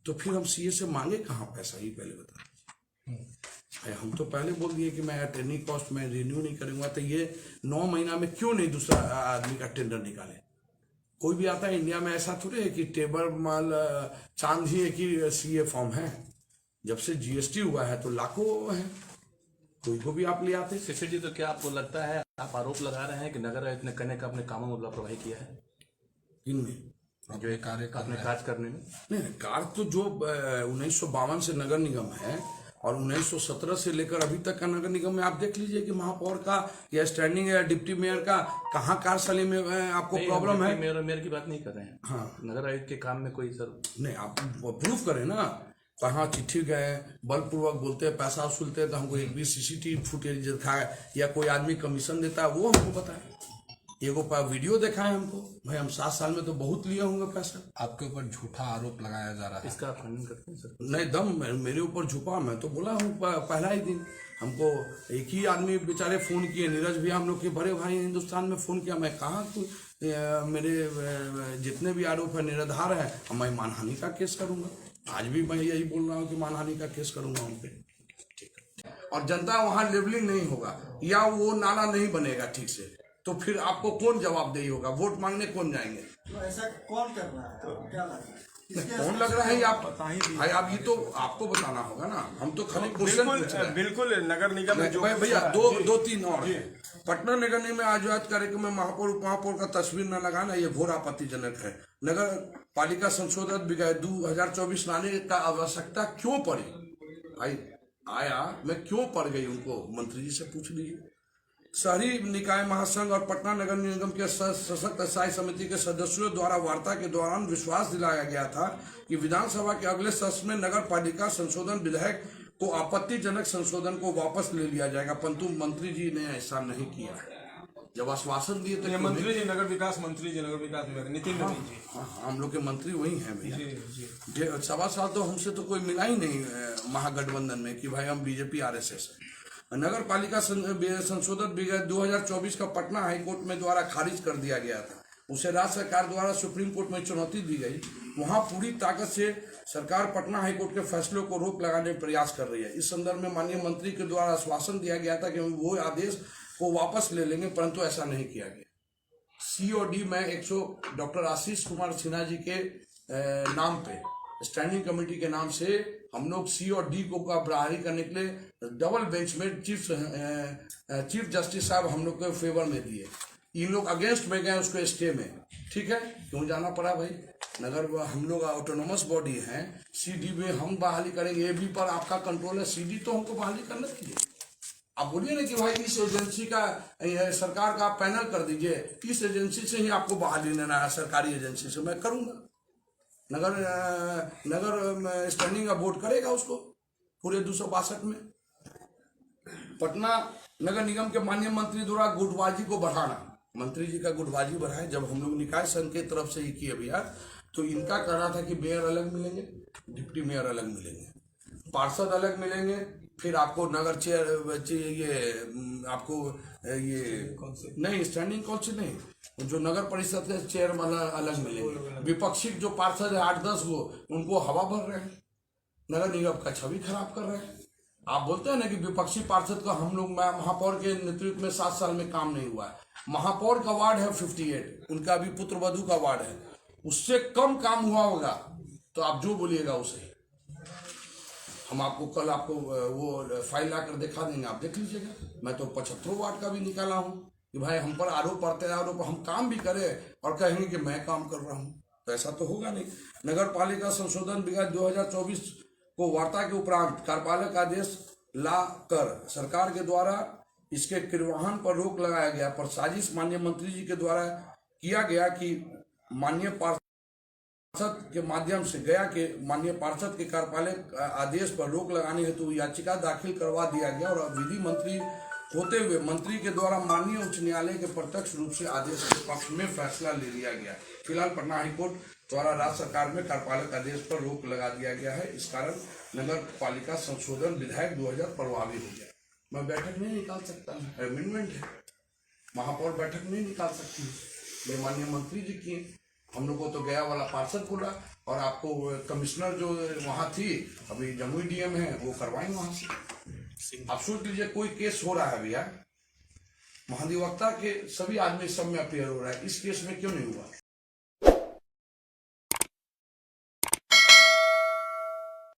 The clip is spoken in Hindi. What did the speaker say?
तो फिर हम सीए से मांगे कहाँ पैसा, ये पहले बता दीजिए। हम तो पहले बोल दिए कि मैं अटेंडिंग कॉस्ट में रिन्यू नहीं करूंगा, तो ये 9 महीना में क्यों नहीं दूसरा आदमी का टेंडर निकाले? कोई भी आता है इंडिया में, ऐसा थोड़े है कि टेबल माल चांद ही एक ही सीए फॉर्म है। जब से जीएसटी हुआ है तो लाखों है, कोई को भी आप ले आते। शिशिर जी, तो क्या आपको लगता है, आप आरोप लगा रहे हैं कि नगर आयुक्त ने कन्या का अपने कामों में लापरवाही किया है? इनमें जो एक कार्य अपने कार्य करने में नहीं, कार्य तो जो 1952 से नगर निगम है और 1917 से लेकर अभी तक का नगर निगम में आप देख लीजिए कि महापौर का या स्टैंडिंग या डिप्टी मेयर का कहाँ कार्यशैली में आपको प्रॉब्लम है। मेयर की बात नहीं कर रहे हैं। हाँ, नगर आयुक्त के काम में कोई सर नहीं, आप प्रूफ करें ना, कहाँ चिट्ठी गए, बलपूर्वक बोलते हैं, पैसा वसूलते हैं, तो हमको एक भी सीसीटीवी फुटेज दिखाए या कोई आदमी कमीशन देता है वो हमको बताए। एगो वीडियो देखा है हमको, भाई हम 7 साल में तो बहुत लिए होंगे पैसा। आपके ऊपर झूठा आरोप लगाया जा रहा है, इसका आप खंडन करते हैं सर? नहीं, दम मेरे ऊपर झुका, मैं तो बोला हूँ पहला ही दिन हमको एक ही आदमी बेचारे फोन किए, नीरज भैया हम लोग के बड़े भाई हिंदुस्तान में फोन किया। मैं कहा मेरे जितने भी आरोप है निराधार है, मैं मानहानि का केस करूंगा। आज भी मैं यही बोल रहा हूँ कि मानहानि का केस करूंगा उन पे। और जनता वहां लेवलिंग नहीं होगा या वो नाला नहीं बनेगा ठीक से, तो फिर आपको कौन जवाबदेही होगा? वोट मांगने कौन जाएंगे? तो ऐसा कौन कर रहा है, तो क्या लग रहा है? कौन लग रहा है आप भाई, आप ये तो आपको बताना होगा ना, हम तो खाली क्वेश्चन। बिल्कुल नगर निगम में जो भैया दो तीन और पटना नगर निगम में आयोजित कार्यक्रम में महापौर उप महापौर का तस्वीर न लगाना ये घोर आपत्तिजनक है। नगर पालिका संशोधन विधेयक 2024 लाने का आवश्यकता क्यों पड़ी? भाई आया मैं क्यों पड़ गई, उनको मंत्री जी से पूछ लीजिए। शहरी निकाय महासंघ और पटना नगर निगम के सशक्त स्थायी समिति के सदस्यों द्वारा वार्ता के दौरान विश्वास दिलाया गया था कि विधानसभा के अगले सत्र में नगर पालिका संशोधन विधेयक को आपत्तिजनक संशोधन को वापस ले लिया जाएगा, परंतु मंत्री जी ने ऐसा नहीं किया। जब आश्वासन दिए तो मंत्री जी नगर विकास विभाग नितिन नवीन जी, हम लोग के मंत्री वही हैं भैया। 1.25 साल तो हमसे तो कोई मिला ही नहीं महागठबंधन में कि भाई हम बीजेपी आरएसएस है। नगर पालिका संशोधन विधेयक 2024 का पटना हाईकोर्ट में द्वारा खारिज कर दिया गया था। उसे राज्य सरकार द्वारा सुप्रीम कोर्ट में चुनौती दी गई। वहां पूरी ताकत से सरकार पटना हाईकोर्ट के फैसलों को रोक लगाने का प्रयास कर रही है। इस संदर्भ में माननीय मंत्री के द्वारा आश्वासन दिया गया था कि वो आदेश को वापस ले लेंगे, परंतु ऐसा नहीं किया गया। सीओडी में डॉक्टर आशीष कुमार सिन्हा जी के नाम पे स्टैंडिंग कमेटी के नाम से हम लोग सी और डी को का बराबरी करने के लिए डबल बेंच में चीफ जस्टिस साहब हम लोग के फेवर में दिए। इन लोग अगेंस्ट में गए उसको स्टे में, ठीक है, क्यों जाना पड़ा भाई? नगर हम लोग ऑटोनोमस बॉडी हैं, सीडी में हम बहाली करेंगे, ए बी पर आपका कंट्रोल है, सीडी तो हमको बहाली करना चाहिए। आप बोलिए ना कि भाई इस एजेंसी का सरकार का पैनल कर दीजिए, इस एजेंसी से ही आपको बहाली लेना है, सरकारी एजेंसी से मैं करूंगा। नगर स्टैंडिंग का बोर्ड करेगा उसको पूरे 262 में। पटना नगर निगम के माननीय मंत्री द्वारा गुटबाजी को बढ़ाना, मंत्री जी का गुटबाजी बढ़ाए। जब हम लोग निकाय संघ की तरफ से ये किए भैया, तो इनका कहना था कि मेयर अलग मिलेंगे, डिप्टी मेयर अलग मिलेंगे, पार्षद अलग मिलेंगे, फिर आपको नगर चेयर ये आपको ये नहीं स्टैंडिंग काउंसिल नहीं, जो नगर परिषद के चेयरमैन अलग मिलेंगे। विपक्षी जो पार्षद है 8-10 वो, उनको हवा भर रहे हैं, नगर निगम का छवि खराब कर रहे हैं। आप बोलते हैं ना कि विपक्षी पार्षद का हम लोग महापौर के नेतृत्व में 7 साल में काम नहीं हुआ है। महापौर का वार्ड है 58, उनका भी पुत्र वधू का वार्ड है, उससे कम काम हुआ होगा तो आप जो बोलिएगा उसे हम आपको कल आपको वो फाइल ला कर दिखा देंगे, आप देख लीजिएगा। मैं तो 75 वार्ड का भी निकाला हूँ कि भाई हम पर आरोप पड़ते हैं, आरोप हम काम भी करें और कहेंगे कि मैं काम कर रहा हूँ, तो ऐसा तो होगा नहीं। नगर पालिका संशोधन विधेयक 2024 को वार्ता के उपरांत कार्यपालक आदेश ला कर सरकार के द्वारा इसके निर्वहन पर रोक लगाया गया, पर साजिश माननीय मंत्री जी के द्वारा किया गया कि माननीय पार्षद के माध्यम से गया के माननीय पार्षद के कार्यपालक आदेश पर रोक लगाने हेतु तो याचिका दाखिल करवा दिया गया और विधि मंत्री होते हुए मंत्री के द्वारा माननीय उच्च न्यायालय के प्रत्यक्ष रूप से आदेश के पक्ष में फैसला ले लिया गया। फिलहाल पटना हाईकोर्ट द्वारा राज्य सरकार में कार्यपालक आदेश पर रोक लगा दिया गया है। इस कारण नगर पालिका संशोधन विधेयक 2000 प्रभावी हो गया। मैं बैठक नहीं निकाल सकता, अमेंडमेंट है, महापौर बैठक नहीं निकाल सकती, ये माननीय मंत्री जी की हम लोग को तो गया वाला पार्षद बोला, और आपको कमिश्नर जो वहां थी अभी जमुई डीएम है वो करवाएंगे वहां से। आप सोच लीजिए कोई केस हो रहा है भैया, महाधिवक्ता के सभी आदमी सब में अपेयर हो रहा है, इस केस में क्यों नहीं हुआ?